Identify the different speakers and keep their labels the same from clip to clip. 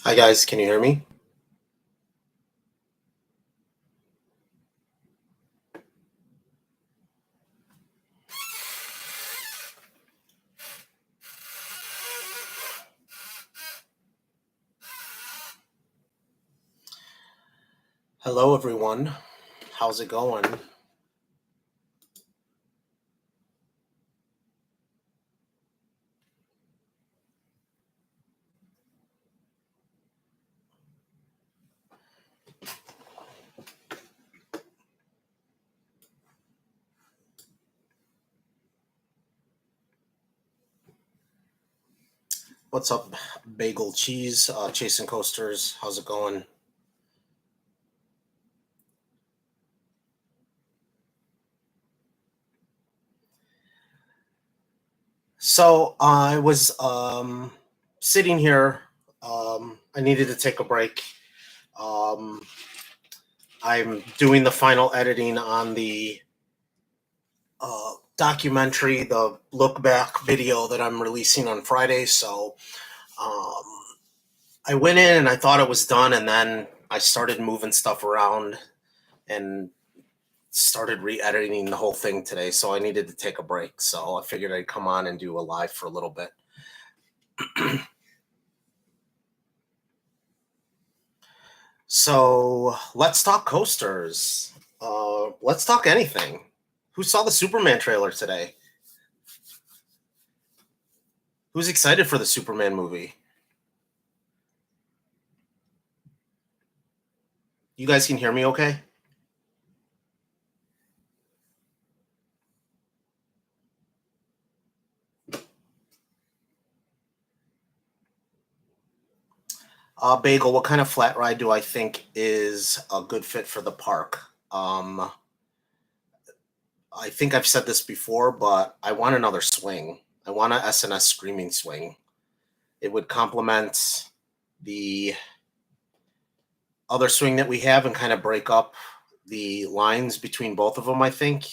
Speaker 1: Hi guys, can you hear me? Hello everyone. How's it going? What's up, Bagel Cheese, Chasing Coasters? How's it going? So I was sitting here. I needed to take a break. Um, I'm doing the final editing on the documentary, the look back video that I'm releasing on Friday. So um, I went in and I thought it was done, and then I started moving stuff around and started re-editing the whole thing today, so I needed to take a break. So I figured I'd come on and do a live for a little bit. So let's talk coasters. Let's talk anything. Who saw the Superman trailer today? Who's excited for the Superman movie? You guys can hear me okay? Bagel, what kind of flat ride do I think is a good fit for the park? I think I've said this before, but I want another swing. I want a SNS screaming swing. It would complement the other swing that we have and kind of break up the lines between both of them, I think.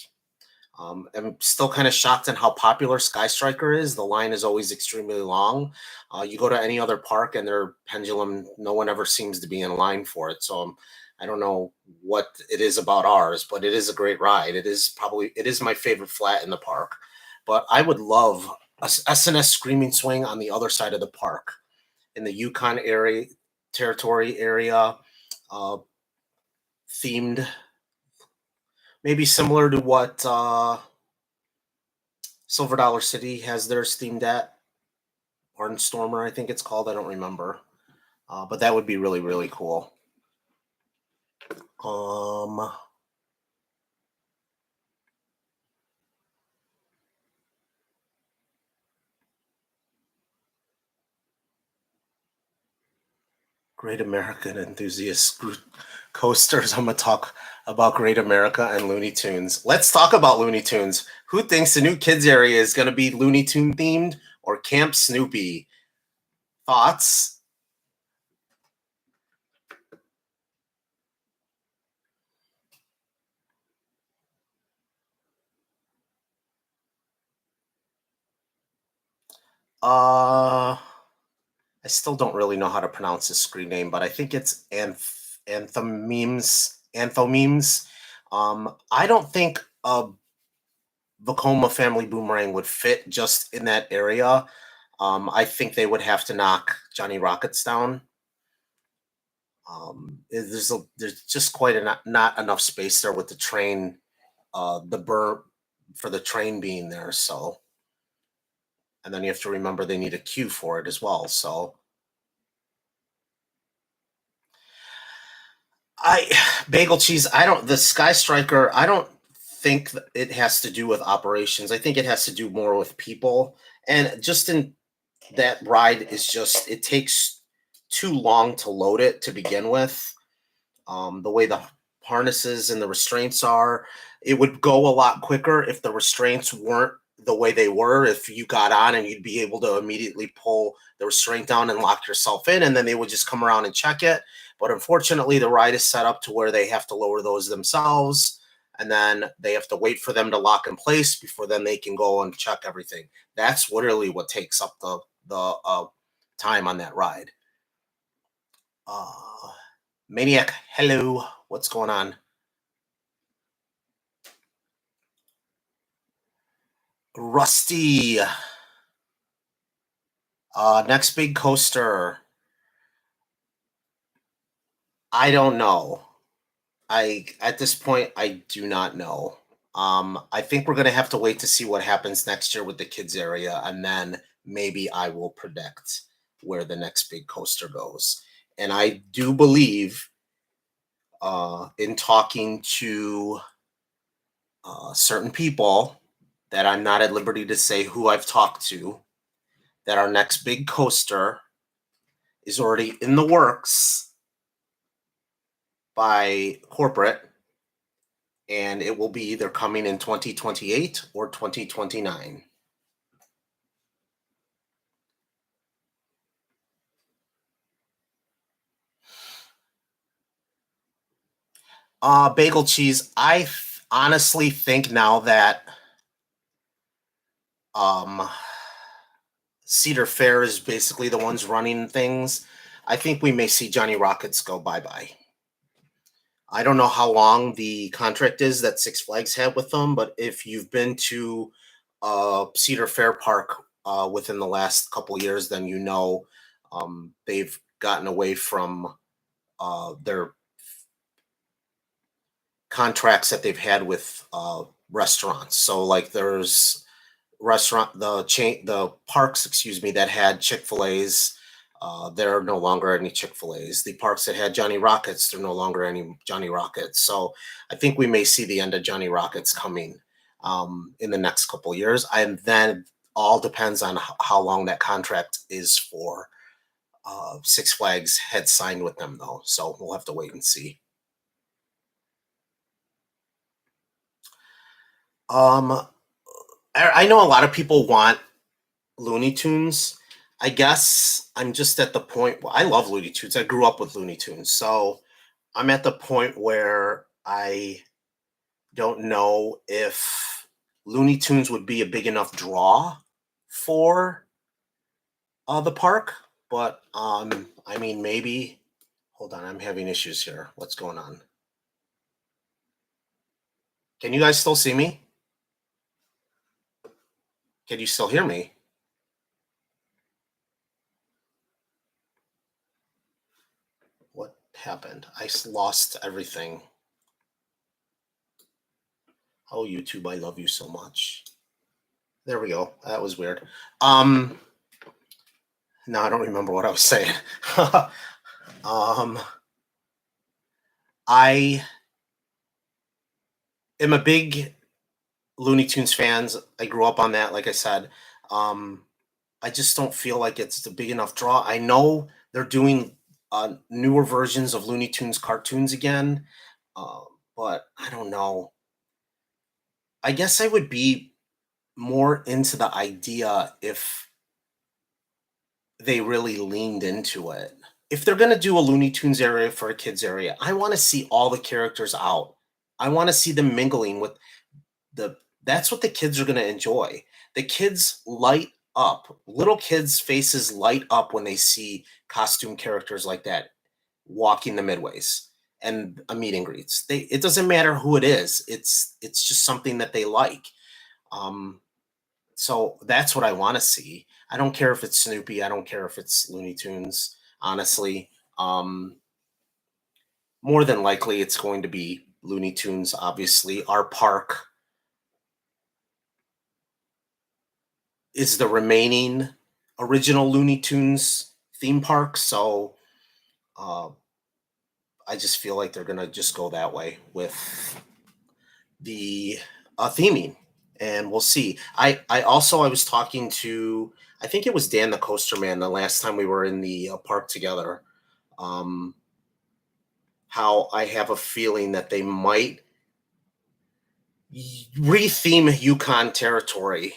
Speaker 1: I'm still kind of shocked on how popular Sky Striker is. The line is always extremely long. You go to any other park and their pendulum, no one ever seems to be in line for it. So I don't know what it is about ours, but it is a great ride. It is my favorite flat in the park. But I would love a SNS Screaming Swing on the other side of the park in the Yukon area, territory area, uh, themed, maybe similar to what Silver Dollar City has theirs themed at. Barnstormer, I think it's called. I don't remember, but that would be really really cool. Um, Great American Enthusiast Coasters. I'm gonna talk about Great America and Looney Tunes. Let's talk about Looney Tunes. Who thinks the new kids area is gonna be Looney Tune themed or Camp Snoopy? Thoughts? Uh, I still don't really know how to pronounce his screen name, but I think it's Anthomemes. Anthomemes. I don't think a Vekoma Family Boomerang would fit just in that area. I think they would have to knock Johnny Rockets down. There's just quite not enough space there with the train, the burr for the train being there. So, and then you have to remember they need a queue for it as well. So, I bagel cheese. I don't the Sky Striker. I don't think it has to do with operations. I think it has to do more with people. And just in that ride is just it takes too long to load it to begin with. The way the harnesses and the restraints are, it would go a lot quicker if the restraints weren't the way they were. If you got on and you'd be able to immediately pull the restraint down and lock yourself in, and then they would just come around and check it. But unfortunately, the ride is set up to where they have to lower those themselves, and then they have to wait for them to lock in place before then they can go and check everything. That's literally what takes up the time on that ride. Maniac, hello. What's going on? Rusty. Next big coaster. I don't know. I at this point I do not know. I think we're gonna have to wait to see what happens next year with the kids area, and then maybe I will predict where the next big coaster goes. And I do believe, in talking to certain people that I'm not at liberty to say who I've talked to, that our next big coaster is already in the works by corporate, and it will be either coming in 2028 or 2029. Bagel cheese. Honestly think now that um, Cedar Fair is basically the ones running things. I think we may see Johnny Rockets go bye bye. I don't know how long the contract is that Six Flags had with them, but if you've been to Cedar Fair Park within the last couple of years, then you know they've gotten away from their contracts that they've had with restaurants. So, like, there's the parks, excuse me, that had Chick-fil-A's. There are no longer any Chick-fil-A's. The parks that had Johnny Rockets, there are no longer any Johnny Rockets. So I think we may see the end of Johnny Rockets coming in the next couple of years. And then all depends on how long that contract is for. Six Flags had signed with them, though. So we'll have to wait and see. Um, I know a lot of people want Looney Tunes. I guess I'm just at the point. Well, I love Looney Tunes. I grew up with Looney Tunes, so I'm at the point where I don't know if Looney Tunes would be a big enough draw for the park. But I mean, maybe. Hold on, I'm having issues here. What's going on? Can you guys still see me? Can you still hear me? What happened? Lost everything. Oh, YouTube, I love you so much. There we go. That was weird. Um, no, I don't remember what I was saying. um, I am a big Looney Tunes fans. I grew up on that, like I said. Um, I just don't feel like it's a big enough draw. I know they're doing newer versions of Looney Tunes cartoons again, uh, but I don't know. I guess I would be more into the idea if they really leaned into it. If they're going to do a Looney Tunes area for a kids area, I want to see all the characters out. I want to see them mingling with the that's what the kids are going to enjoy. The kids light up. Little kids' faces light up when they see costume characters like that walking the midways and a meet and greets. It doesn't matter who it is. It's just something that they like. Um, so that's what I want to see. I don't care if it's Snoopy. I don't care if it's Looney Tunes. Honestly, um, more than likely it's going to be Looney Tunes. Obviously, our park is the remaining original Looney Tunes theme park. So uh, I just feel like they're gonna just go that way with the theming, and we'll see. I was talking to, I think it was Dan the Coaster Man the last time we were in the park together. Um, how I have a feeling that they might retheme Yukon territory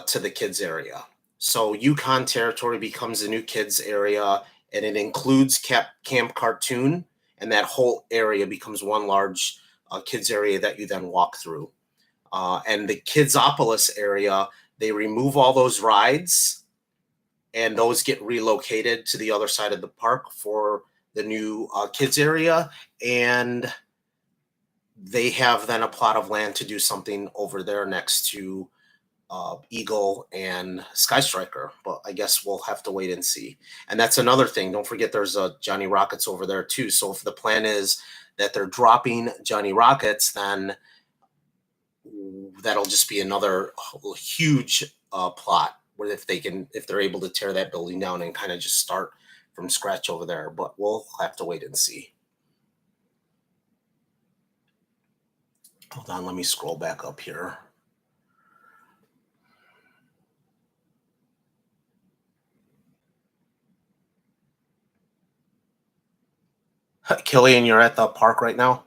Speaker 1: to the kids area. So Yukon territory becomes the new kids area, and it includes Camp Cartoon, and that whole area becomes one large kids area that you then walk through. And the Kidsopolis area, they remove all those rides, and those get relocated to the other side of the park for the new kids area, and they have then a plot of land to do something over there next to Eagle and Sky Striker. But I guess we'll have to wait and see. And that's another thing. Don't forget there's a Johnny Rockets over there too. So if the plan is that they're dropping Johnny Rockets, then that'll just be another huge plot where if they're able to tear that building down and kind of just start from scratch over there. But we'll have to wait and see. Hold on, let me scroll back up here. Killian, you're at the park right now?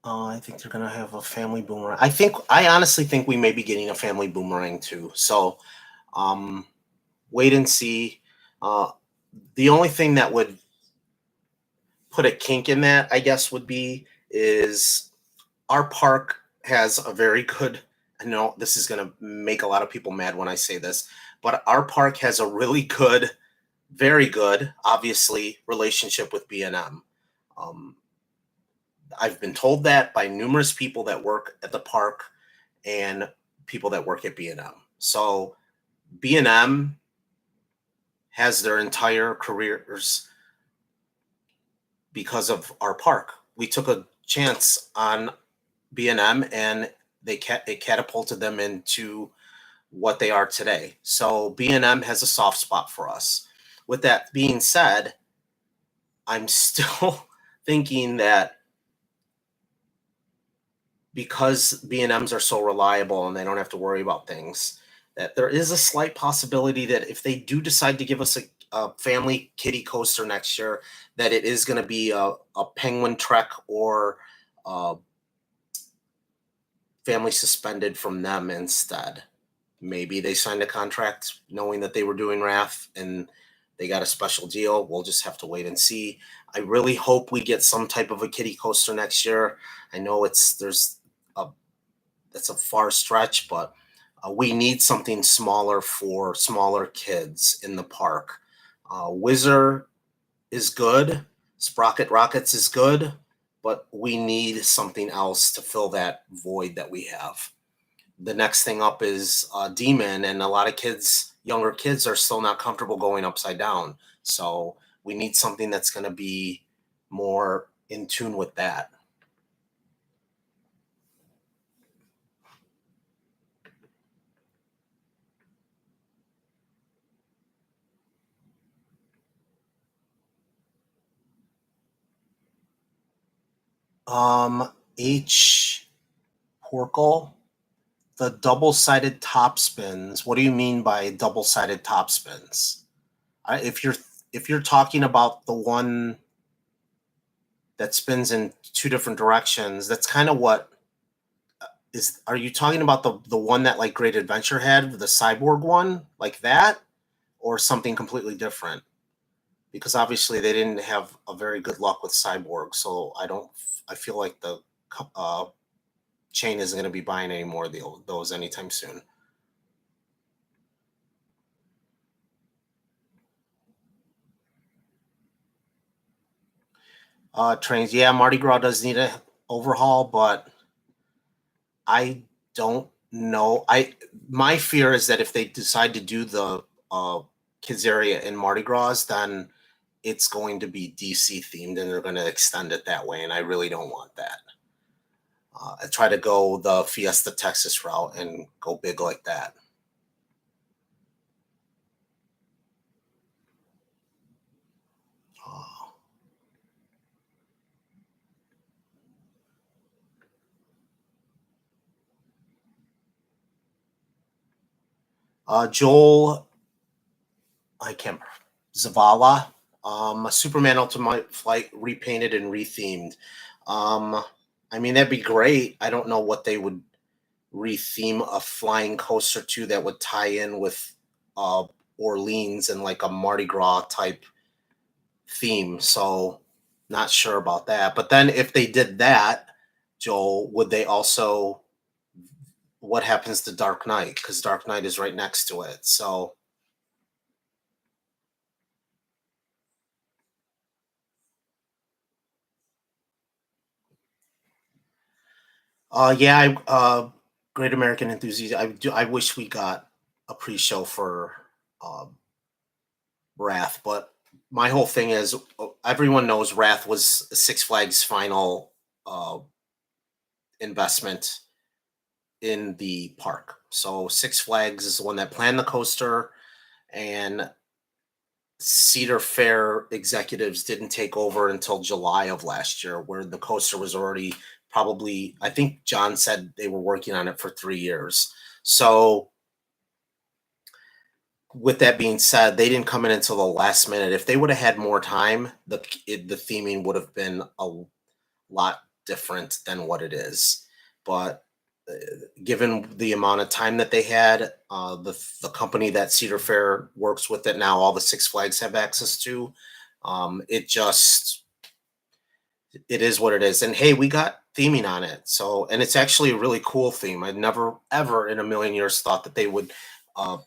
Speaker 1: I think they're gonna have a family boomerang. I honestly think we may be getting a family boomerang too. So um wait and see. Uh the only thing that would put a kink in that, I guess, would be is our park has a very good, I know this is gonna make a lot of people mad when I say this, but our park has a really good, very good, obviously, relationship with B&M. Um, I've been told that by numerous people that work at the park and people that work at B&M. So B&M has their entire careers because of our park. We took a chance on B&M and it catapulted them into what they are today. So B&M has a soft spot for us. With that being said, I'm still thinking that because B&Ms are so reliable and they don't have to worry about things, that there is a slight possibility that if they do decide to give us a family kiddie coaster next year, that it is going to be a Penguin Trek or family suspended from them instead. Maybe they signed a contract knowing that they were doing RAF and they got a special deal. We'll just have to wait and see. I really hope we get some type of a kiddie coaster next year. I know that's a far stretch, but we need something smaller for smaller kids in the park. Whizzer is good. Sprocket Rockets is good, but we need something else to fill that void that we have. The next thing up is Demon, and a lot of younger kids, are still not comfortable going upside down. So we need something that's going to be more in tune with that. H. Porkle, the double-sided top spins. What do you mean by double-sided top spins? If you're talking about the one that spins in two different directions, that's kind of what is. Are you talking about the one that like Great Adventure had, the cyborg one, like that, or something completely different? Because obviously they didn't have a very good luck with cyborg, so I don't. I feel like the uh, chain isn't going to be buying any more of those anytime soon. Trains, yeah, Mardi Gras does need a overhaul, but I don't know. I My fear is that if they decide to do the kids area in Mardi Gras, then it's going to be DC themed, and they're going to extend it that way, and I really don't want that. I try to go the Fiesta Texas route and go big like that. Uh, Joel, I can't remember, Zavala, Superman Ultimate Flight repainted and rethemed. Um, I mean, that'd be great. I don't know what they would retheme a flying coaster to that would tie in with uh, Orleans and like a Mardi Gras type theme. So, not sure about that. But then if they did that, Joel, would they also, what happens to Dark Knight? Because Dark Knight is right next to it. So, yeah, Great American Enthusiast. I wish we got a pre-show for uh, Wrath, but my whole thing is everyone knows Wrath was Six Flags' final uh, investment in the park. So Six Flags is the one that planned the coaster, and Cedar Fair executives didn't take over until July of last year, where the coaster was already probably, I think John said they were working on it for 3 years. So, with that being said, they didn't come in until the last minute. If they would have had more time, the theming would have been a lot different than what it is. But uh, given the amount of time that they had, the company that Cedar Fair works with, that now all the Six Flags have access to, it just, it is what it is. And hey, we got theming on it, so, and it's actually a really cool theme. I'd never ever in a million years thought that they would uh,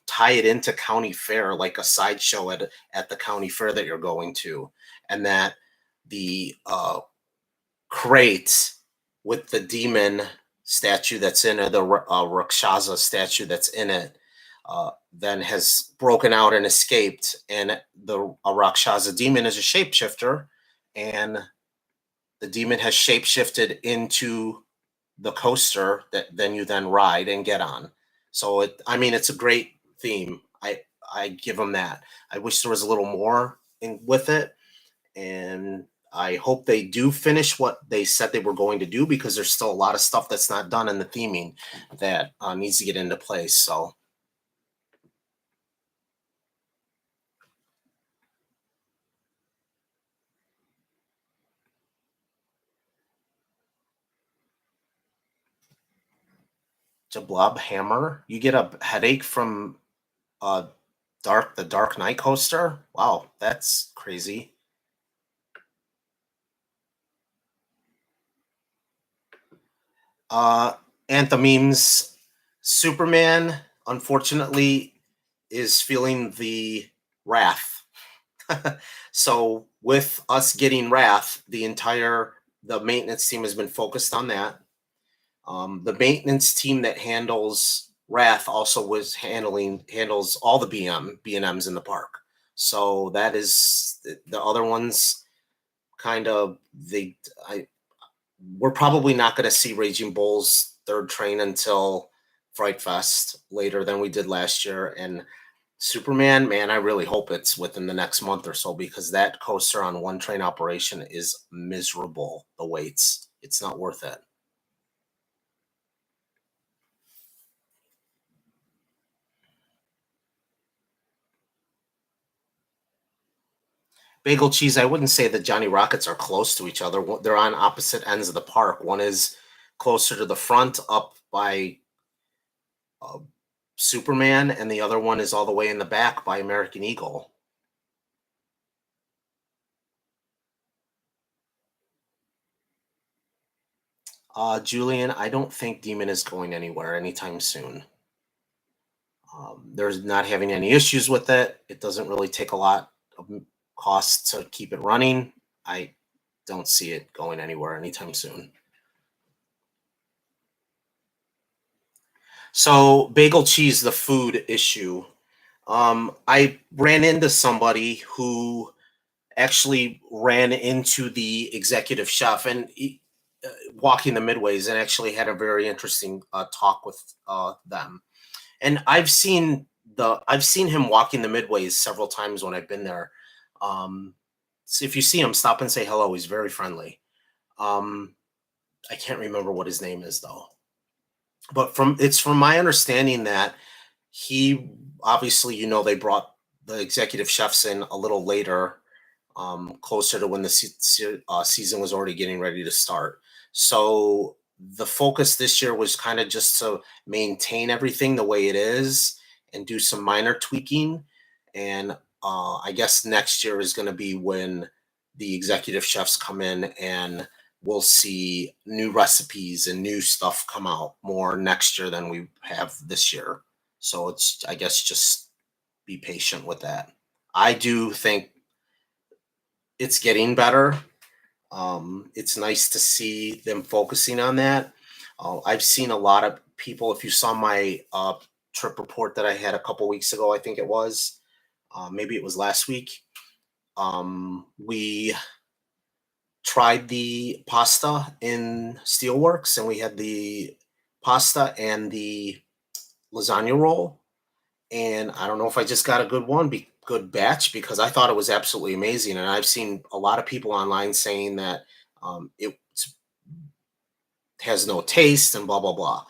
Speaker 1: tie it into county fair, like a sideshow at the county fair that you're going to, and that the crate with the demon statue that's in it, the Rakshasa statue that's in it, then has broken out and escaped. And the Rakshasa demon is a shapeshifter, and the demon has shapeshifted into the coaster that then you then ride and get on. So I mean, it's a great theme. I give them that. I wish there was a little more with it, and I hope they do finish what they said they were going to do, because there's still a lot of stuff that's not done in the theming that needs to get into place. So, to Blob Hammer, you get a headache from uh, the Dark Knight coaster. Wow, that's crazy. Uh, Anthememes, Superman, unfortunately, is feeling the wrath. So with us getting Wrath, the maintenance team has been focused on that. The maintenance team that handles Wrath also handles all the B&Ms in the park. So that is the other ones. Kind of we're probably not going to see Raging Bull's third train until Fright Fest later than we did last year. And Superman, man, I really hope it's within the next month or so, because that coaster on one train operation is miserable. The waits, it's not worth it. Bagel Cheese, I wouldn't say that Johnny Rockets are close to each other. They're on opposite ends of the park. One is closer to the front up by uh, Superman, and the other one is all the way in the back by American Eagle. Julian, I don't think Demon is going anywhere anytime soon. There's not having any issues with it. It doesn't really take a lot of cost to keep it running. I don't see it going anywhere anytime soon. So, bagel cheese, the food issue. I ran into somebody who actually ran into the executive chef and walking the midways, and actually had a very interesting talk with them. And I've seen him walking the midways several times when I've been there. So if you see him, stop and say hello. He's very friendly. Um, I can't remember what his name is though. But from my understanding that he, obviously, they brought the executive chefs in a little later, closer to when the season was already getting ready to start. So the focus this year was kind of just to maintain everything the way it is and do some minor tweaking. And I guess next year is going to be when the executive chefs come in and we'll see new recipes and new stuff come out more next year than we have this year. So it's, I guess, just be patient with that. I do think it's getting better. It's nice to see them focusing on that. I've seen a lot of people. If you saw my trip report that I had a couple weeks ago, I think it was, maybe it was last week. We tried the pasta in Steelworks, and we had the pasta and the lasagna roll. And I don't know if I just got a good one, good batch, because I thought it was absolutely amazing. And I've seen a lot of people online saying that it has no taste and blah blah blah.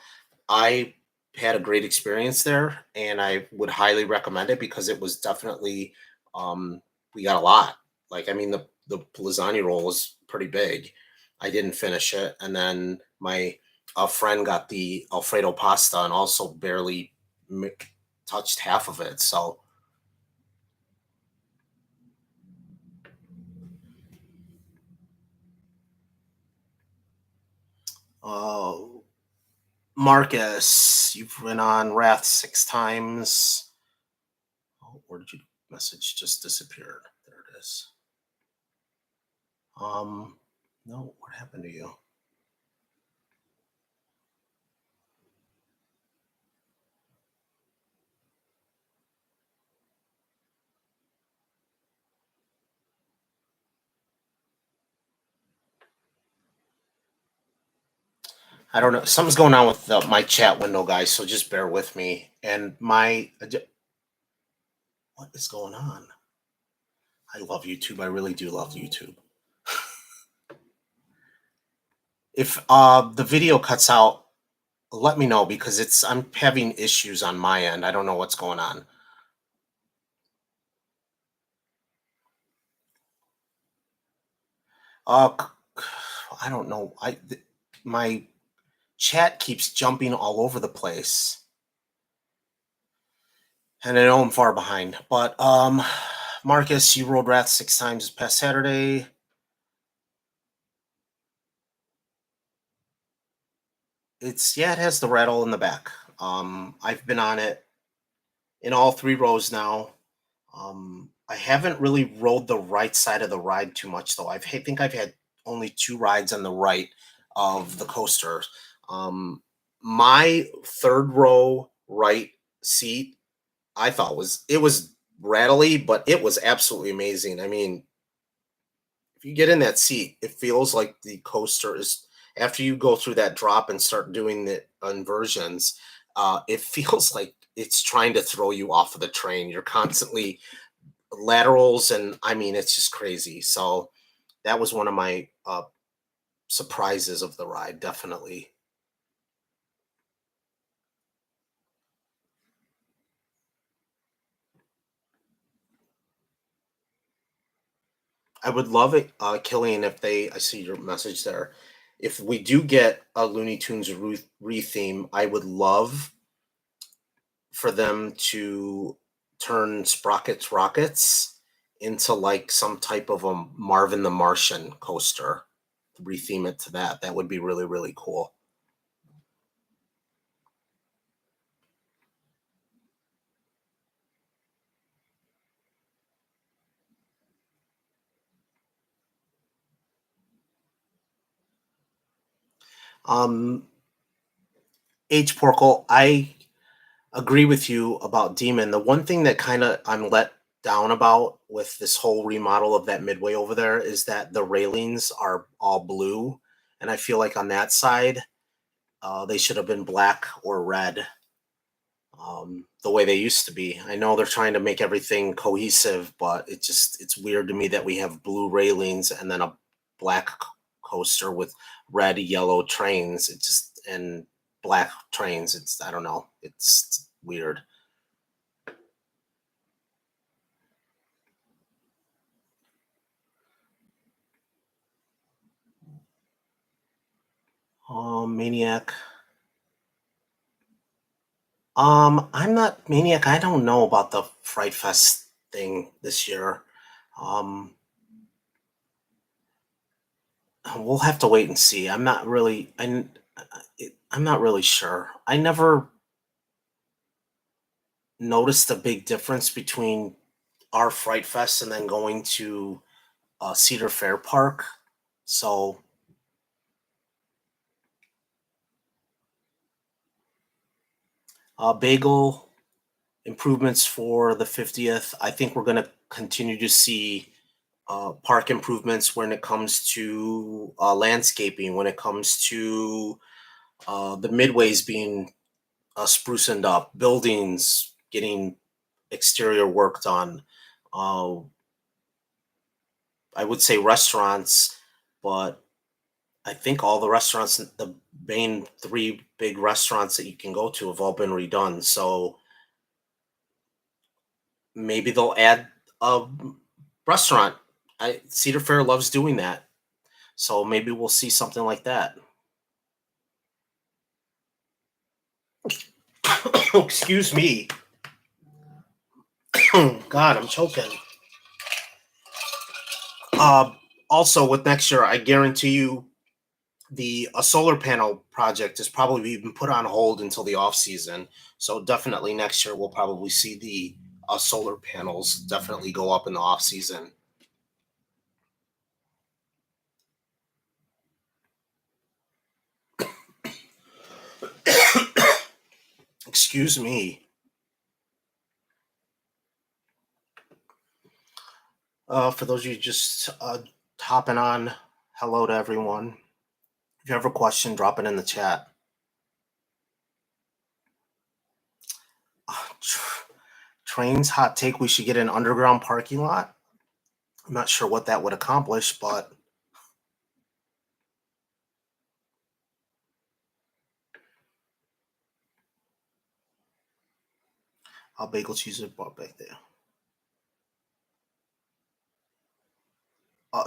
Speaker 1: I had a great experience there, and I would highly recommend it because it was definitely, um, we got a lot. Like, I mean, the lasagna roll was pretty big. I didn't finish it, and then my a friend got the Alfredo pasta and also barely m- touched half of it. So, uh, Marcus, you've been on Wrath 6 times. Oh, where did you message just disappeared? There it is. No, what happened to you? I don't know. Something's going on with my chat window, guys. So just bear with me. And what is going on? I love YouTube. I really do love YouTube. If the video cuts out, let me know because I'm having issues on my end. I don't know what's going on. Uh, I don't know. My chat keeps jumping all over the place, and I know I'm far behind. But Marcus, you rolled Wrath 6 times this past Saturday. It has the rattle in the back. I've been on it in all 3 rows now. I haven't really rode the right side of the ride too much though. I think I've had only 2 rides on the right of the coaster. My third row right seat, I thought was rattly, but it was absolutely amazing. I mean, if you get in that seat, it feels like the coaster is, after you go through that drop and start doing the inversions, it feels like it's trying to throw you off of the train. You're constantly laterals, and I mean, it's just crazy. So that was one of my surprises of the ride, definitely. I would love it, Killian, if I see your message there. If we do get a Looney Tunes re-theme, I would love for them to turn Sprockets Rockets into like some type of a Marvin the Martian coaster, retheme it to that. That would be really, really cool. Um, H. Porkle, I agree with you about Demon. The one thing that kind of I'm let down about with this whole remodel of that midway over there is that the railings are all blue, and I feel like on that side, they should have been black or red, the way they used to be. I know they're trying to make everything cohesive, but it's weird to me that we have blue railings and then a black coaster with red, yellow trains. It just and black trains. It's I don't know. It's weird. Maniac. I'm not Maniac. I don't know about the Fright Fest thing this year. Um, We'll have to wait and see. I'm not really sure. I never noticed a big difference between our Fright Fest and then going to Cedar Fair Park. So bagel improvements for the 50th. I think we're going to continue to see park improvements when it comes to landscaping, when it comes to the midways being sprucened up, buildings getting exterior work done. Uh, I would say restaurants, but I think all the restaurants, the main three big restaurants that you can go to, have all been redone. So maybe they'll add a restaurant. Cedar Fair loves doing that, so maybe we'll see something like that. Excuse me. God, I'm choking. Uh, Also, with next year, I guarantee you the a solar panel project is probably been put on hold until the off season. So definitely next year we'll probably see the solar panels definitely go up in the off season. Excuse me. For those of you just hopping on, hello to everyone. If you have a question, drop it in the chat. Trains hot take: we should get an underground parking lot. I'm not sure what that would accomplish, but bagel cheese is brought back there.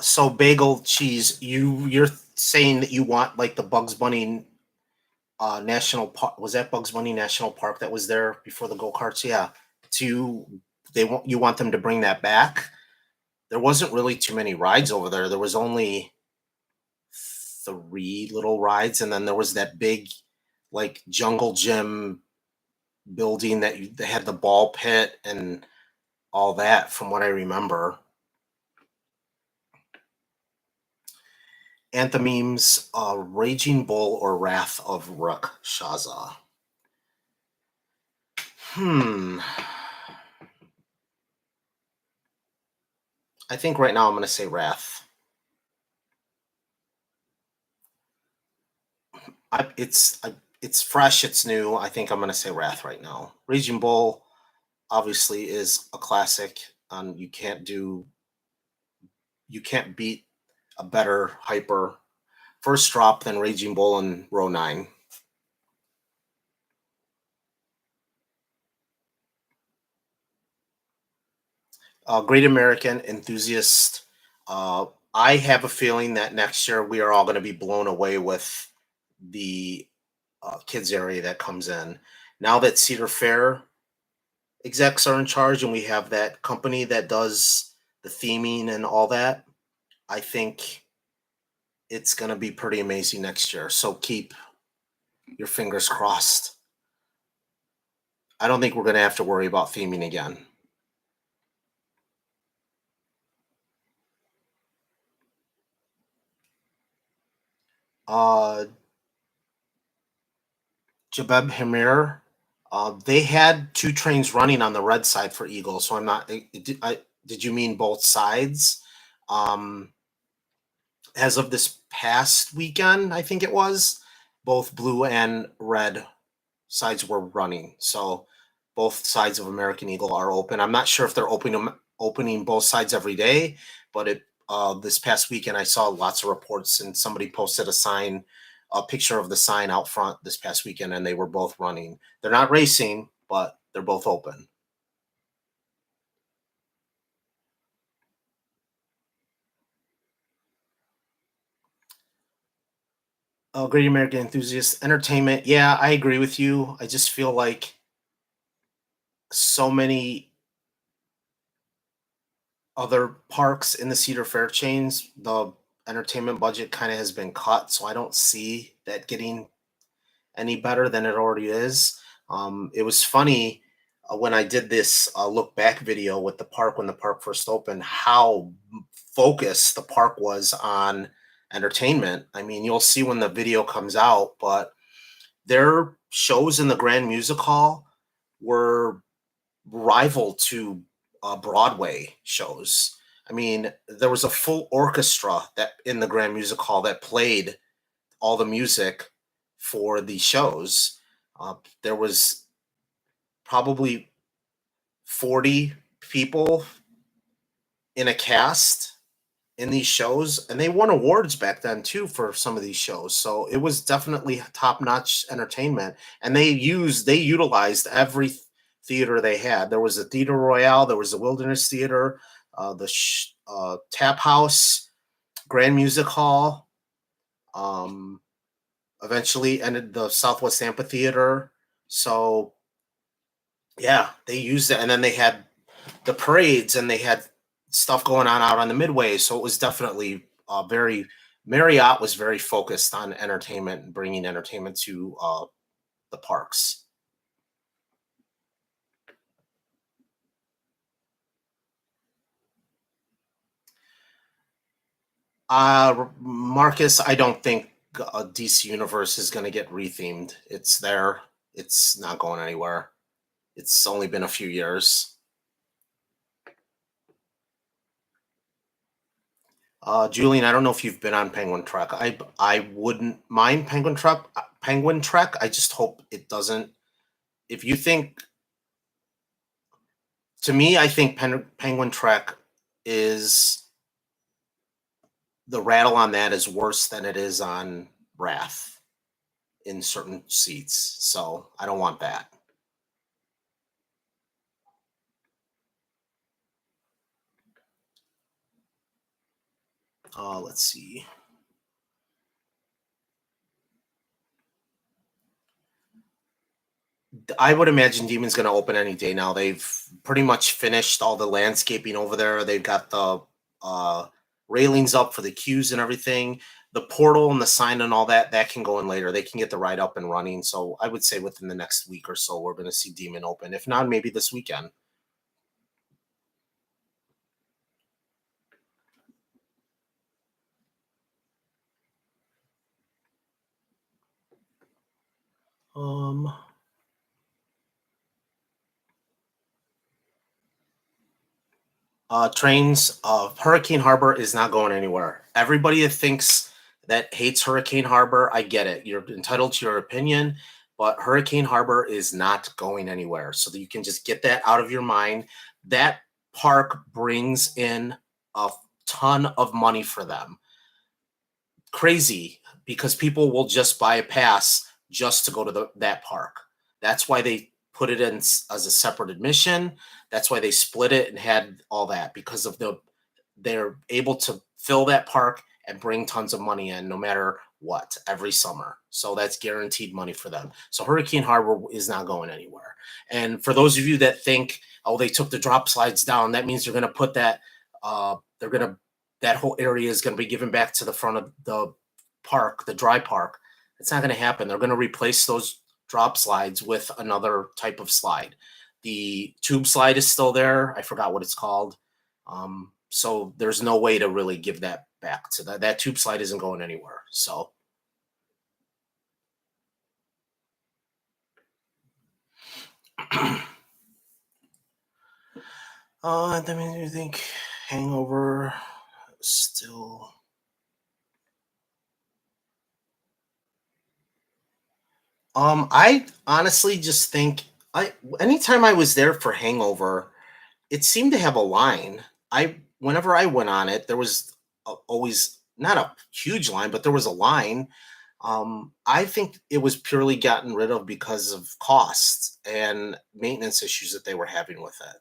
Speaker 1: So bagel cheese, you're saying that you want like the Bugs Bunny National Park? Was that Bugs Bunny National Park that was there before the go karts? Yeah. To they want you want them to bring that back. There wasn't really too many rides over there. There was only three little rides, and then there was that big like jungle gym building they had the ball pit and all that, from what I remember. Anthememes, Raging Bull or Wrath of Shaza. Hmm. I think right now I'm going to say Wrath. It's fresh, it's new. I think I'm going to say Wrath right now. Raging Bull obviously is a classic. You can't beat a better hyper first drop than Raging Bull in row 9. Great American Enthusiast. I have a feeling that next year we are all going to be blown away with the kids area that comes in. Now that Cedar Fair execs are in charge and we have that company that does the theming and all that, I think it's going to be pretty amazing next year. So keep your fingers crossed. I don't think we're going to have to worry about theming again. Uh, Jabeb Hamir, they had two trains running on the red side for Eagle. So I'm not. Did you mean both sides? Um, as of this past weekend, I think it was, both blue and red sides were running. So both sides of American Eagle are open. I'm not sure if they're opening both sides every day, but this past weekend I saw lots of reports and somebody posted a picture of the sign out front this past weekend, and they were both running. They're not racing, but they're both open. Great American Enthusiast Entertainment. Yeah, I agree with you. I just feel like so many other parks in the Cedar Fair chains, the entertainment budget kind of has been cut, so I don't see that getting any better than it already is. It was funny when I did this look back video with the park when the park first opened, how focused the park was on entertainment. I mean, you'll see when the video comes out, but their shows in the Grand Music Hall were rival to Broadway shows. I mean, there was a full orchestra that in the Grand Music Hall that played all the music for the shows. There was probably 40 people in a cast in these shows, and they won awards back then too for some of these shows. So it was definitely top-notch entertainment, and they utilized every theater they had. There was a Theater Royale, there was the Wilderness Theater, Tap House, Grand Music Hall. Um, Eventually ended the Southwest Amphitheater. So yeah, they used it, and then they had the parades, and they had stuff going on out on the midway. So it was definitely very Marriott was very focused on entertainment and bringing entertainment to the parks. Marcus, I don't think DC Universe is going to get rethemed. It's there. It's not going anywhere. It's only been a few years. Julian, I don't know if you've been on Penguin Trek. I wouldn't mind Penguin Trek. Penguin Trek. I just hope it doesn't. If you think, to me, I think Penguin Trek is the rattle on that is worse than it is on Wrath in certain seats. So I don't want that. Let's see. I would imagine Demon's going to open any day now. They've pretty much finished all the landscaping over there. They've got the railings up for the queues and everything. The portal and the sign and all that can go in later. They can get the ride up and running. So I would say within the next week or so, we're going to see Demon open. If not, maybe this weekend. Um, Trains, Hurricane Harbor is not going anywhere. Everybody that thinks that hates Hurricane Harbor, I get it. You're entitled to your opinion, but Hurricane Harbor is not going anywhere. So that you can just get that out of your mind. That park brings in a ton of money for them. Crazy, because people will just buy a pass just to go to that park. That's why they put it in as a separate admission. That's why they split it and had all that, because of they're able to fill that park and bring tons of money in no matter what every summer. So that's guaranteed money for them. So Hurricane Harbor is not going anywhere. And for those of you that think, oh, they took the drop slides down, that means they're going to put that they're going to that whole area is going to be given back to the front of the park, the dry park. It's not going to happen. They're going to replace those drop slides with another type of slide. The tube slide is still there. I forgot what it's called. So there's no way to really give that back to that. That tube slide isn't going anywhere. So I mean, you think Hangover still? I honestly just think anytime I was there for Hangover, it seemed to have a line. Whenever I went on it, there was always not a huge line, but there was a line. I think it was purely gotten rid of because of costs and maintenance issues that they were having with it.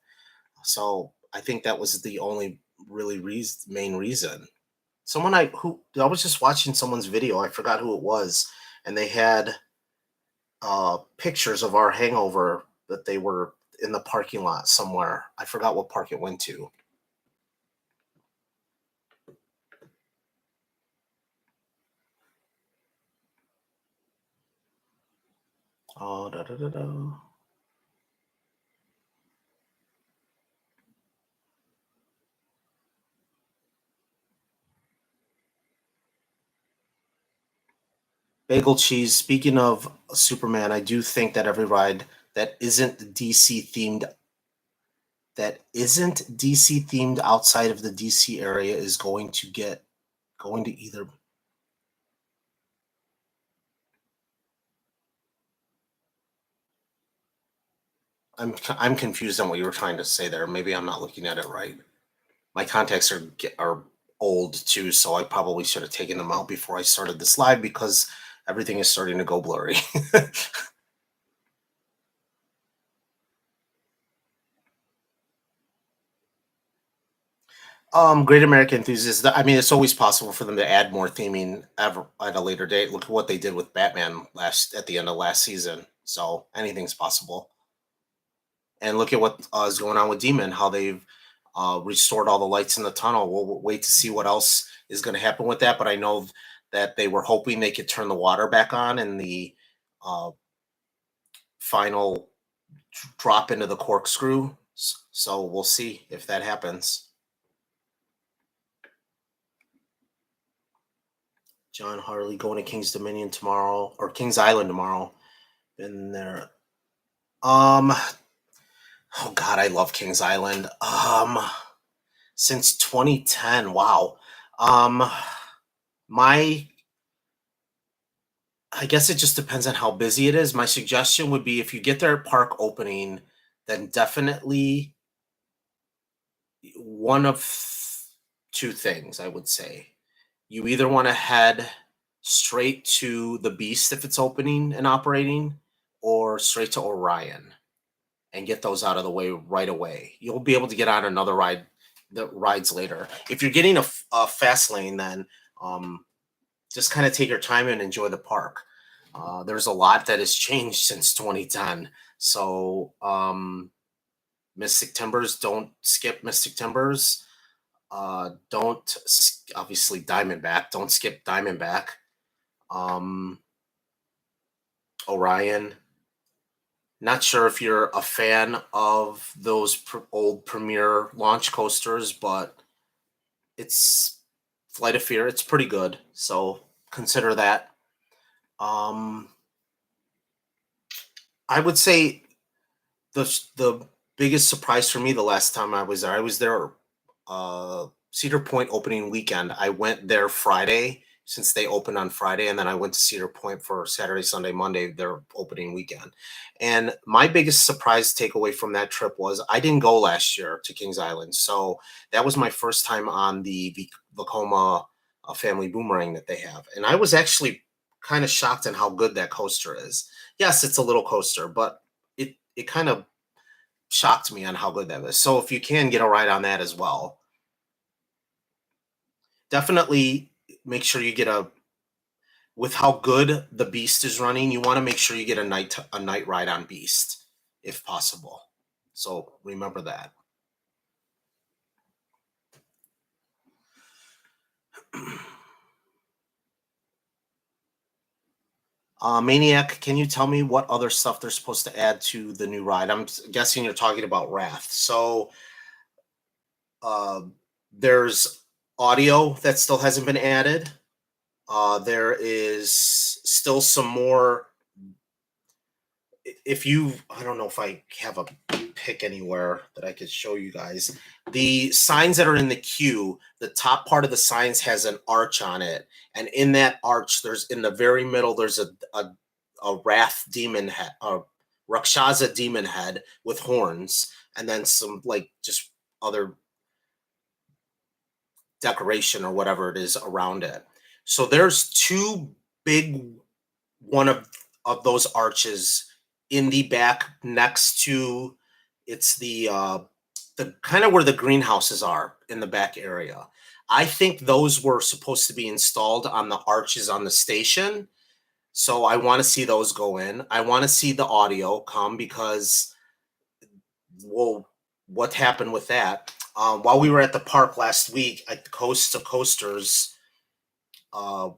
Speaker 1: So I think that was the only really main reason. I was just watching someone's video. I forgot who it was, and they had pictures of our Hangover that they were in the parking lot somewhere. I forgot what park it went to. Oh, da, da, da, da. Bagel cheese. Speaking of Superman, I do think that every ride that isn't DC themed outside of the DC area is going to either. I'm confused on what you were trying to say there. Maybe I'm not looking at it right. My contacts are old too, so I probably should have taken them out before I started this live because everything is starting to go blurry. Great American Enthusiast. I mean, it's always possible for them to add more theming ever at a later date. Look at what they did with Batman last at the end of last season. So anything's possible. And look at what is going on with Demon. How they've restored all the lights in the tunnel. We'll wait to see what else is going to happen with that. But I know that they were hoping they could turn the water back on in the uh, final drop into the corkscrew. So we'll see if that happens. John Harley going to King's Dominion tomorrow or King's Island tomorrow. Been there. Um. Oh God, I love King's Island. Since 2010. Wow. Um. My. I guess it just depends on how busy it is. My suggestion would be if you get there at park opening, then definitely one of two things. I would say you either want to head straight to the Beast if it's opening and operating, or straight to Orion and get those out of the way right away. You'll be able to get on another ride, the rides later. If you're getting a fast lane, then just kind of take your time and enjoy the park. There's a lot that has changed since 2010. So Mystic Timbers, don't skip Mystic Timbers. Don't obviously Diamondback. Don't skip Diamondback. Um, Orion. Not sure if you're a fan of those old Premier launch coasters, but it's Flight of Fear. It's pretty good, so consider that. Um, I would say the biggest surprise for me the last time I was there, Cedar Point opening weekend. I went there Friday since they opened on Friday, and then I went to Cedar Point for Saturday, Sunday, Monday, their opening weekend. And my biggest surprise takeaway from that trip was I didn't go last year to Kings Island, so that was my first time on the Vekoma family boomerang that they have, and I was actually kind of shocked on how good that coaster is. Yes, it's a little coaster, but it kind of shocked me on how good that is. So if you can get a ride on that as well, definitely make sure you get a with how good the Beast is running, you want to make sure you get a night ride on Beast if possible. So remember that. Maniac, can you tell me what other stuff they're supposed to add to the new ride? I'm guessing you're talking about Wrath. So uh, there's audio that still hasn't been added. There is still some more. If you, I don't know if I have a pick anywhere that I could show you guys. The signs that are in the queue, the top part of the signs has an arch on it, and in that arch, there's in the very middle, there's a Wrath demon head, a Rakshasa demon head with horns, and then some like just other decoration or whatever it is around it. So there's two big one of those arches in the back next to it's the kind of where the greenhouses are in the back area. I think those were supposed to be installed on the arches on the station. So I want to see those go in. I want to see the audio come because well, what happened with that? While we were at the park last week at the Coast to Coasters, uh,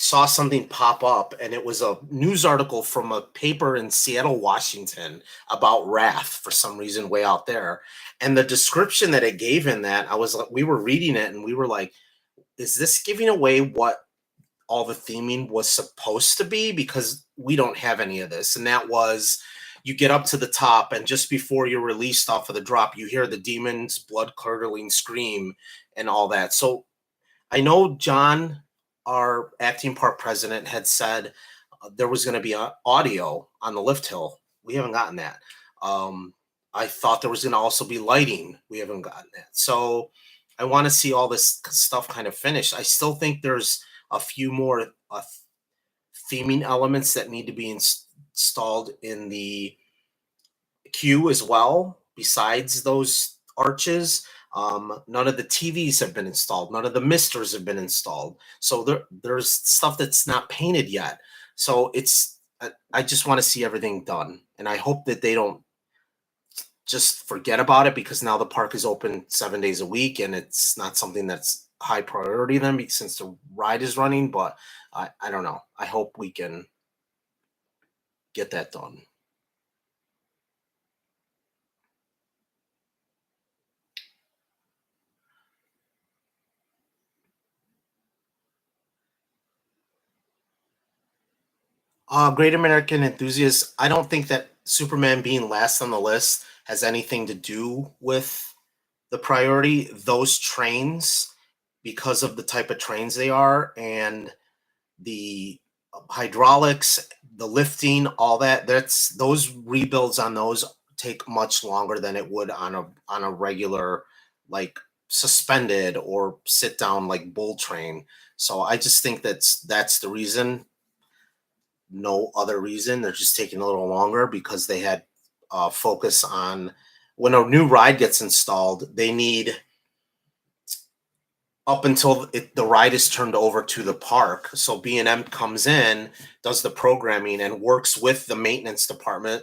Speaker 1: saw something pop up, and it was a news article from a paper in Seattle, Washington about Wrath for some reason way out there. And the description that it gave in that, I was like, we were reading it and we were like, is this giving away what all the theming was supposed to be? Because we don't have any of this. And that was, you get up to the top, and just before you're released off of the drop, you hear the demon's blood curdling scream and all that. So I know John, our acting park president, had said there was going to be audio on the lift hill. We haven't gotten that. I thought there was going to also be lighting. We haven't gotten that. So I want to see all this stuff kind of finished. I still think there's a few more theming elements that need to be installed in the queue as well, besides those arches. None of the TVs have been installed. None of the misters have been installed. So there's stuff that's not painted yet. So I just want to see everything done. And I hope that they don't just forget about it, because now the park is open 7 days a week and it's not something that's high priority then, since the ride is running. But I don't know. I hope we can get that done. Great American Enthusiast. I don't think that Superman being last on the list has anything to do with the priority. Those trains, because of the type of trains they are and the hydraulics, the lifting, all that, those rebuilds on those take much longer than it would on a regular, like, suspended or sit down like bull train. So I just think that's the reason, no other reason. They're just taking a little longer because they had focus on, when a new ride gets installed, they need, up until the ride is turned over to the park. So B&M comes in, does the programming, and works with the maintenance department,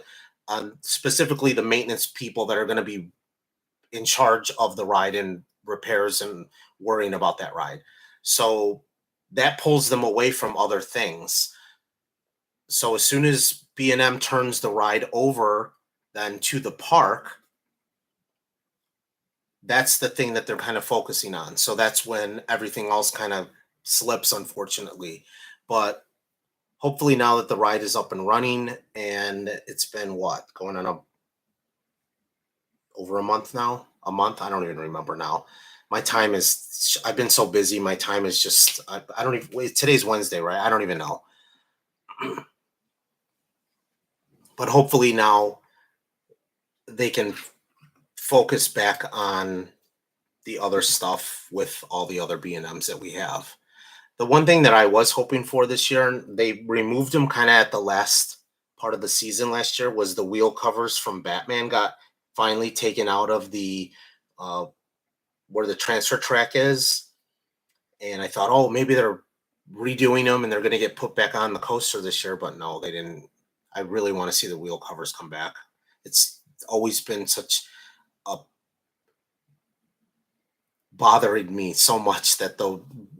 Speaker 1: specifically the maintenance people that are going to be in charge of the ride and repairs and worrying about that ride. So that pulls them away from other things. So as soon as B&M turns the ride over then to the park, that's the thing that they're kind of focusing on. So that's when everything else kind of slips, unfortunately. But hopefully now that the ride is up and running, and it's been what, going on over a month now? A month? I don't even remember now. My time is, I've been so busy. My time is just, I don't even, wait, today's Wednesday, right? I don't even know. But hopefully now they can focus back on the other stuff with all the other B&Ms that we have. The one thing that I was hoping for this year, and they removed them kind of at the last part of the season last year, was the wheel covers from Batman got finally taken out of the where the transfer track is. And I thought, oh, maybe they're redoing them and they're going to get put back on the coaster this year, but no, they didn't. I really want to see the wheel covers come back. It's always been such a bothering me so much that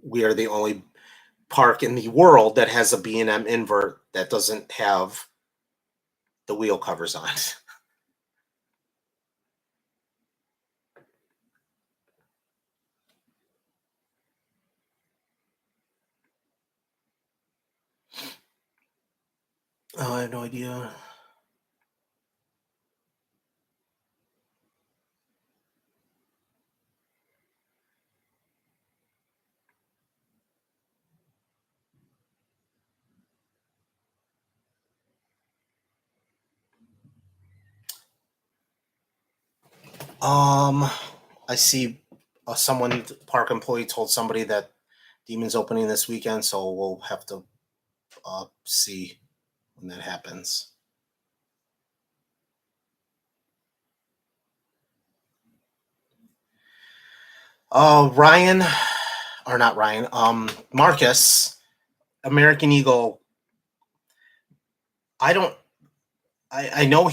Speaker 1: we are the only park in the world that has a B&M invert that doesn't have the wheel covers on. Oh, I have no idea. I see someone, park employee, told somebody that Demon's opening this weekend, so we'll have to see when that happens. Ryan, or not Ryan, Marcus, American Eagle. I don't. I know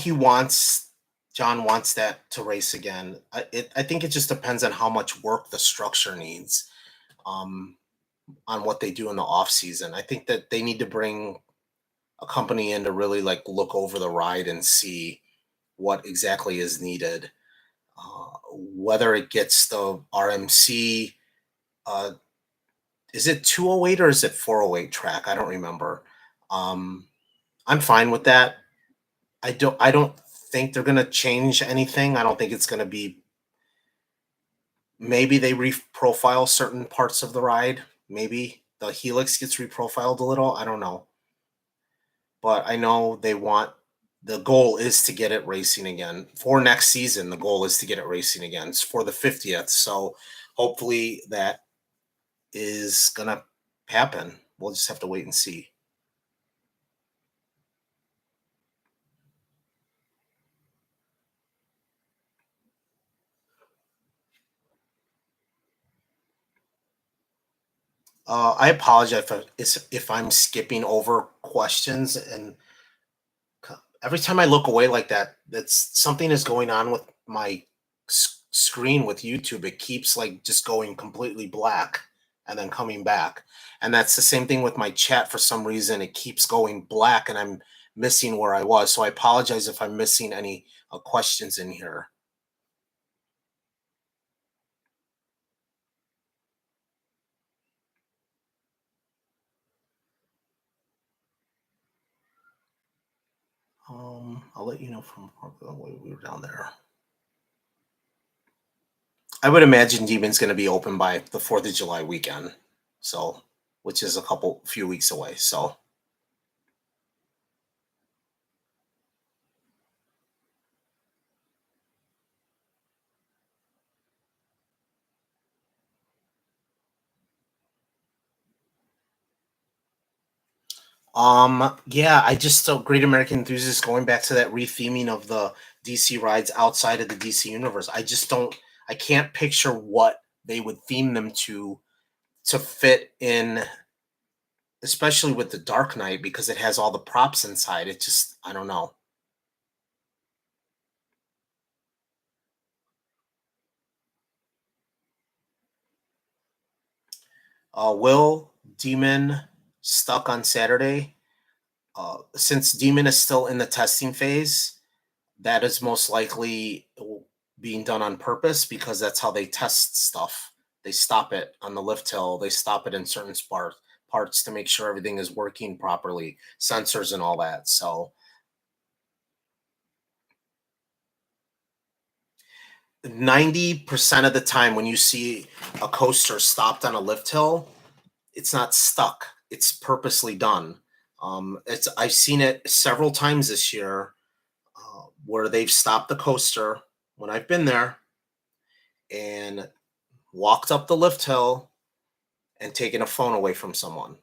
Speaker 1: John wants that to race again. I think it just depends on how much work the structure needs. Um, on what they do in the off season. I think that they need to bring a company in to really like look over the ride and see what exactly is needed. Whether it gets the RMC, uh, is it 208 or is it 408 track? I don't remember. Um, I'm fine with that. I don't think they're gonna change anything. I don't think it's gonna be, maybe they reprofile certain parts of the ride. Maybe the Helix gets reprofiled a little. I don't know. But I know the goal is to get it racing again. For next season, the goal is to get it racing again. It's for the 50th. So hopefully that is gonna happen. We'll just have to wait and see. I apologize if I'm skipping over questions, and every time I look away like that, that's something is going on with my screen with YouTube. It keeps like just going completely black and then coming back, and that's the same thing with my chat. For some reason, it keeps going black, and I'm missing where I was. So I apologize if I'm missing any questions in here. I'll let you know from when we were down there. I would imagine Demon's going to be open by the 4th of July weekend, so which is a few weeks away. So, yeah, I just Great American Enthusiast, going back to that retheming of the DC rides outside of the DC universe. I can't picture what they would theme them to fit in, especially with the Dark Knight because it has all the props inside. It just, I don't know. Will Demon stuck on Saturday? Since Demon is still in the testing phase, that is most likely being done on purpose because that's how they test stuff. They stop it on the lift hill. They stop it in certain parts to make sure everything is working properly, sensors and all that. So 90% of the time when you see a coaster stopped on a lift hill, it's not stuck. It's purposely done. It's I've seen it several times this year where they've stopped the coaster when I've been there and walked up the lift hill and taken a phone away from someone.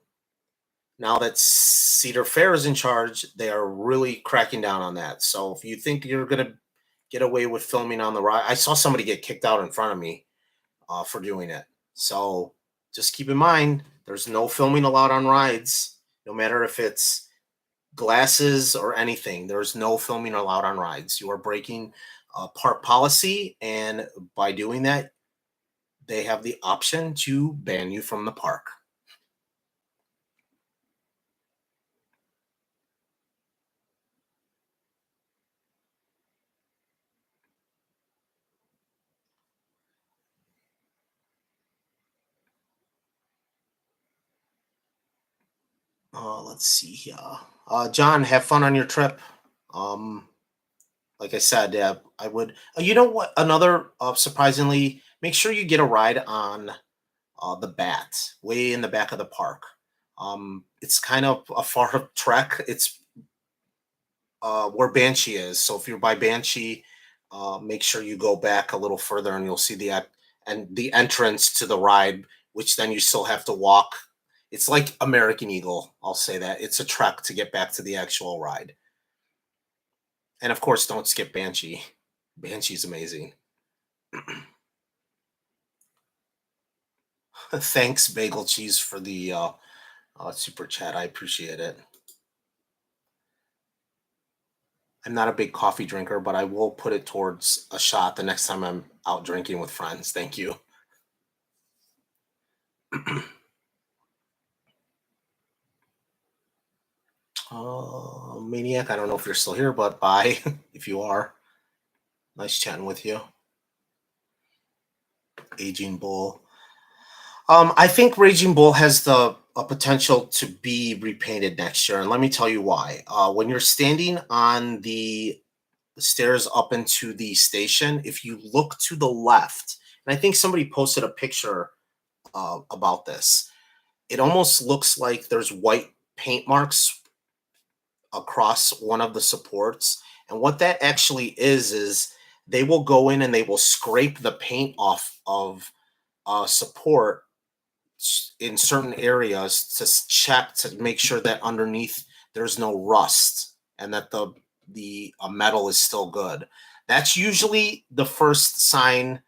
Speaker 1: Now that Cedar Fair is in charge, they are really cracking down on that. So if you think you're going to get away with filming on the ride, I saw somebody get kicked out in front of me for doing it. So just keep in mind, there's no filming allowed on rides, no matter if it's glasses or anything. There's no filming allowed on rides. You are breaking park policy, and by doing that, they have the option to ban you from the park. Let's see here. John, have fun on your trip. Um, like I said, I would. You know what? Another surprisingly, make sure you get a ride on the Bat, way in the back of the park. It's kind of a far trek. It's where Banshee is. So if you're by Banshee, make sure you go back a little further, and you'll see the entrance to the ride, which then you still have to walk. It's like American Eagle. I'll say that it's a trek to get back to the actual ride. And of course, don't skip Banshee. Banshee's amazing. Thanks, Bagel Cheese, for the super chat. I appreciate it. I'm not a big coffee drinker, but I will put it towards a shot the next time I'm out drinking with friends. Thank you. Maniac, I don't know if you're still here, but bye if you are. Nice chatting with you. Aging Bull. I think Raging Bull has the a potential to be repainted next year, and let me tell you why. When you're standing on the stairs up into the station, if you look to the left, and I think somebody posted a picture about this, it almost looks like there's white paint marks across one of the supports. And what that actually is they will go in and they will scrape the paint off of support in certain areas to check to make sure that underneath there's no rust and that the metal is still good. That's usually the first sign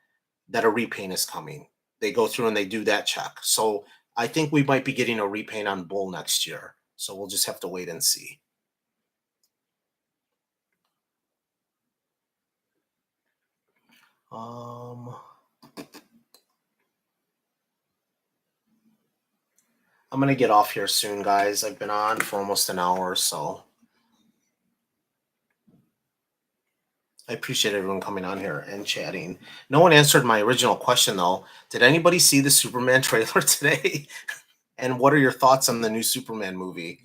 Speaker 1: that a repaint is coming. They go through and they do that check. So I think we might be getting a repaint on Bull next year. So we'll just have to wait and see. Um, I'm gonna get off here soon, guys. I've been on for almost an hour, so I appreciate everyone coming on here and chatting. No one answered my original question though. Did anybody see the Superman trailer today? And what are your thoughts on the new Superman movie?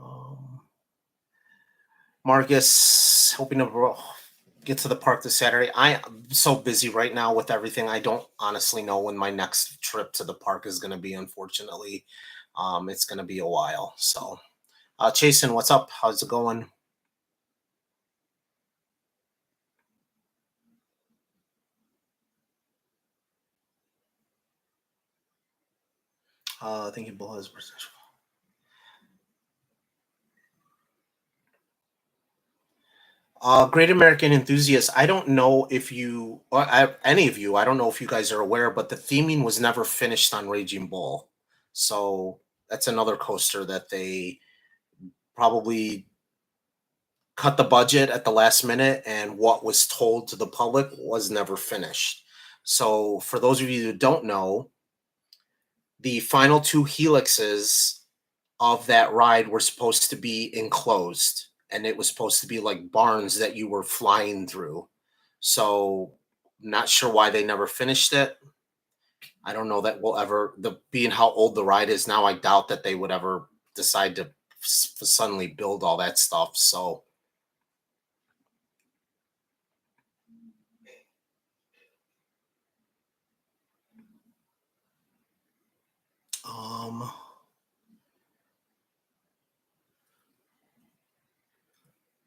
Speaker 1: Um, Marcus, hoping to get to the park this Saturday. I'm so busy right now with everything. I don't honestly know when my next trip to the park is going to be. Unfortunately, it's going to be a while. So, Chasen, what's up? How's it going? Thank you, Bull has perception. Great American Enthusiast. I don't know if you, any of you, I don't know if you guys are aware, but the theming was never finished on Raging Bull. So that's another coaster that they probably cut the budget at the last minute, and what was told to the public was never finished. So for those of you who don't know, the final two helixes of that ride were supposed to be enclosed, and it was supposed to be like barns that you were flying through. So not sure why they never finished it. I don't know that we'll ever, the being how old the ride is now, I doubt that they would ever decide to suddenly build all that stuff. So um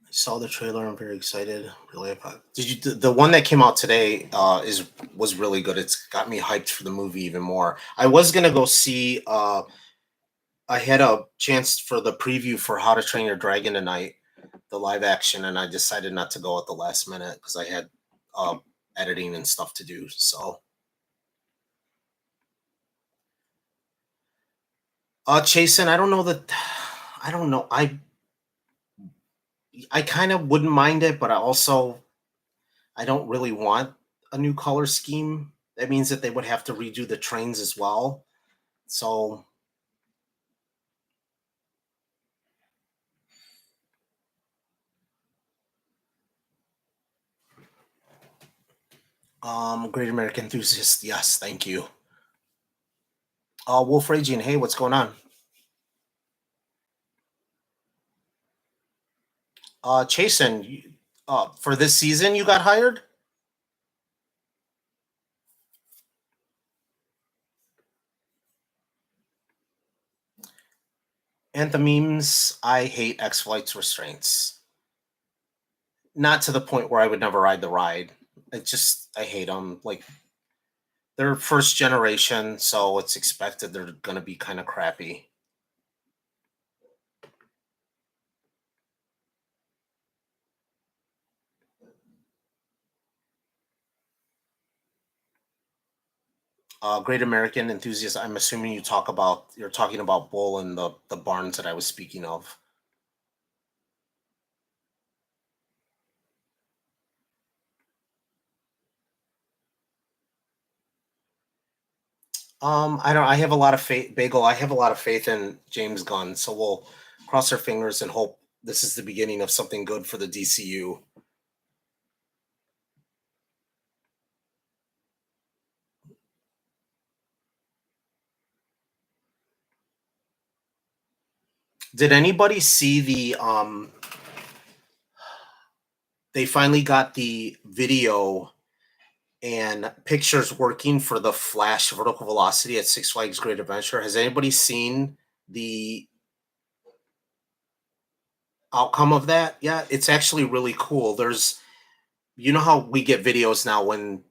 Speaker 1: I saw the trailer. I'm very excited. Really, did you? The one that came out today is was really good. It's got me hyped for the movie even more. I was gonna go see. I had a chance for the preview for How to Train Your Dragon tonight, the live action, and I decided not to go at the last minute because I had uh, editing and stuff to do. So, Chasen, I don't know that. I don't know. I kind of wouldn't mind it, but I don't really want a new color scheme. That means that they would have to redo the trains as well. So, Great American Enthusiast, yes, thank you. Wolf Raging, hey, what's going on? Chasen, for this season, you got hired? And the memes, I hate X Flight's restraints. Not to the point where I would never ride the ride. I hate them. Like, they're first generation, so it's expected they're going to be kind of crappy. Great American Enthusiast. I'm assuming you're talking about Bull and the barns that I was speaking of. I have a lot of faith, Bagel. I have a lot of faith in James Gunn, so we'll cross our fingers and hope this is the beginning of something good for the DCU. Did anybody see they finally got the video and pictures working for the Flash vertical velocity at Six Flags Great Adventure? Has anybody seen the outcome of that? Yeah, it's actually really cool. You know how we get videos now when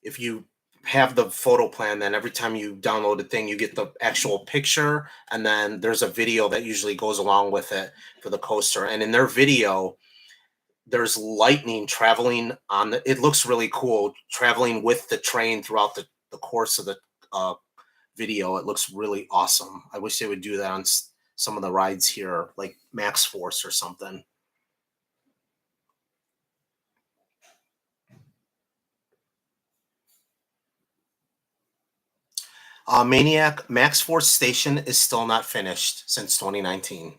Speaker 1: if you have the photo plan, then every time you download a thing, you get the actual picture, and then there's a video that usually goes along with it for the coaster. And in their video, there's lightning traveling on the. It looks really cool traveling with the train throughout the course of the uh, video. It looks really awesome. I wish they would do that on some of the rides here, like Max Force or something. Maniac Max Force Station is still not finished since 2019.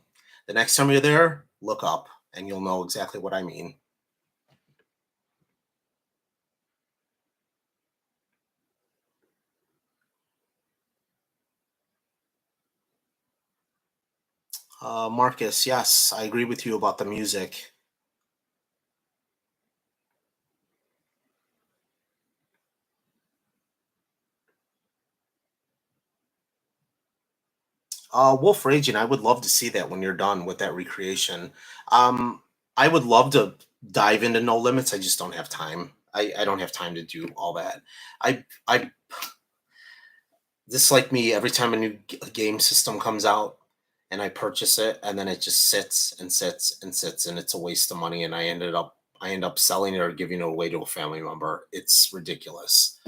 Speaker 1: The next time you're there, look up and you'll know exactly what I mean. Marcus, yes, I agree with you about the music. Wolf Raging, I would love to see that when you're done with that recreation. I would love to dive into No Limits. I just don't have time. I don't have time to do all that. I This like me every time a new game system comes out and I purchase it and then it just sits and sits and sits and it's a waste of money and I end up selling it or giving it away to a family member. It's ridiculous.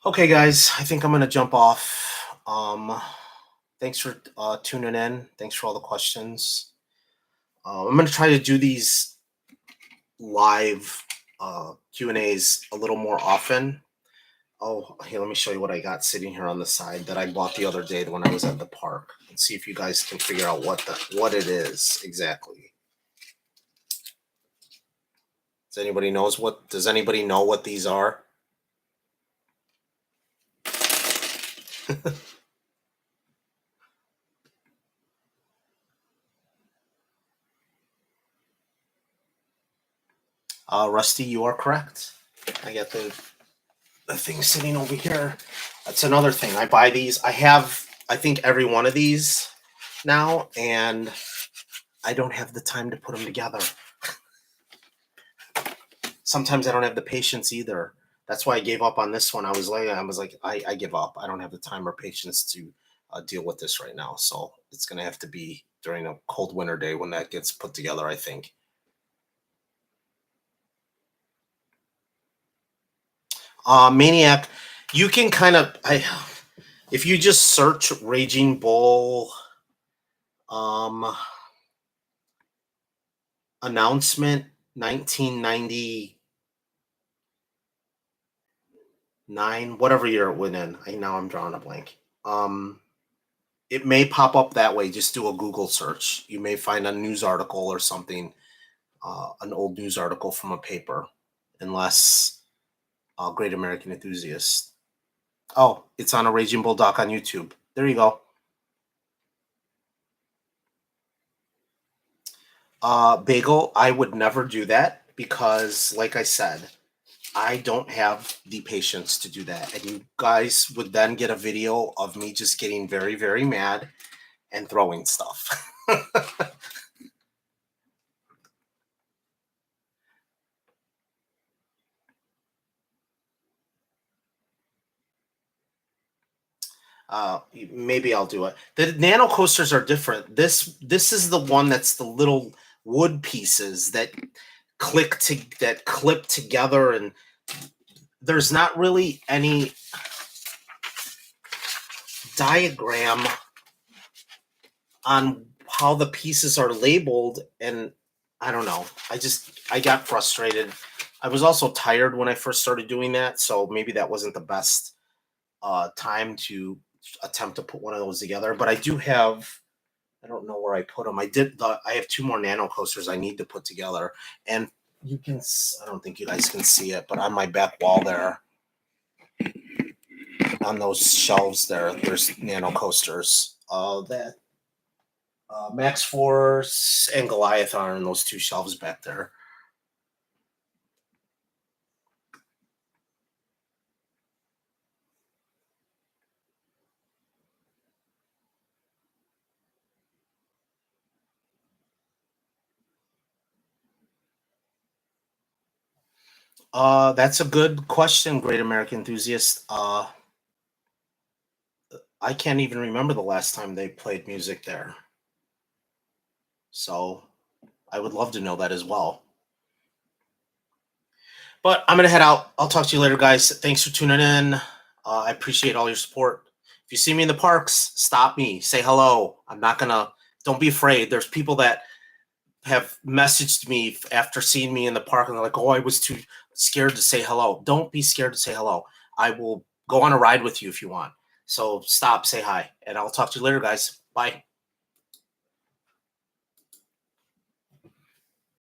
Speaker 1: Okay, guys, I think I'm gonna jump off. Thanks for tuning in. Thanks for all the questions. I'm gonna try to do these live Q and A's a little more often. Oh, here, let me show you what I got sitting here on the side that I bought the other day when I was at the park, and see if you guys can figure out what it is exactly. Does anybody know what these are? Rusty, you are correct. I got the thing sitting over here. That's another thing. I buy these. I think every one of these now, and I don't have the time to put them together. Sometimes I don't have the patience either. That's why I gave up on this one. I was like, I give up. I don't have the time or patience to deal with this right now. So it's gonna have to be during a cold winter day when that gets put together, I think. Maniac, you can if you just search Raging Bull announcement 1999, whatever year it went in. Now I'm drawing a blank. It may pop up that way. Just do a Google search. You may find a news article or something, an old news article from a paper, unless Great American Enthusiast. Oh, it's on a Raging Bull doc on YouTube. There you go. Bagel, I would never do that because, like I said, I don't have the patience to do that. And you guys would then get a video of me just getting very, very mad and throwing stuff. Maybe I'll do it. The nano coasters are different. This is the one that's the little wood pieces that clip together, and there's not really any diagram on how the pieces are labeled, and I don't know. I got frustrated I was also tired when I first started doing that, so maybe that wasn't the best time to attempt to put one of those together. But I do have. I don't know where I put them. I have two more nano coasters I need to put together, and you can. I don't think you guys can see it, but on my back wall there, on those shelves there, there's nano coasters. That Max Force and Goliath are on those two shelves back there. That's a good question, Great American Enthusiast. I can't even remember the last time they played music there. So I would love to know that as well. But I'm gonna head out. I'll talk to you later, guys. Thanks for tuning in. I appreciate all your support. If you see me in the parks, stop me. Say hello. I'm not gonna. Don't be afraid. There's people that have messaged me after seeing me in the park and they're like, "Oh, I was too scared to say hello." Don't be scared to say hello. I will go on a ride with you if you want. So stop, say hi, and I'll talk to you later, guys. Bye.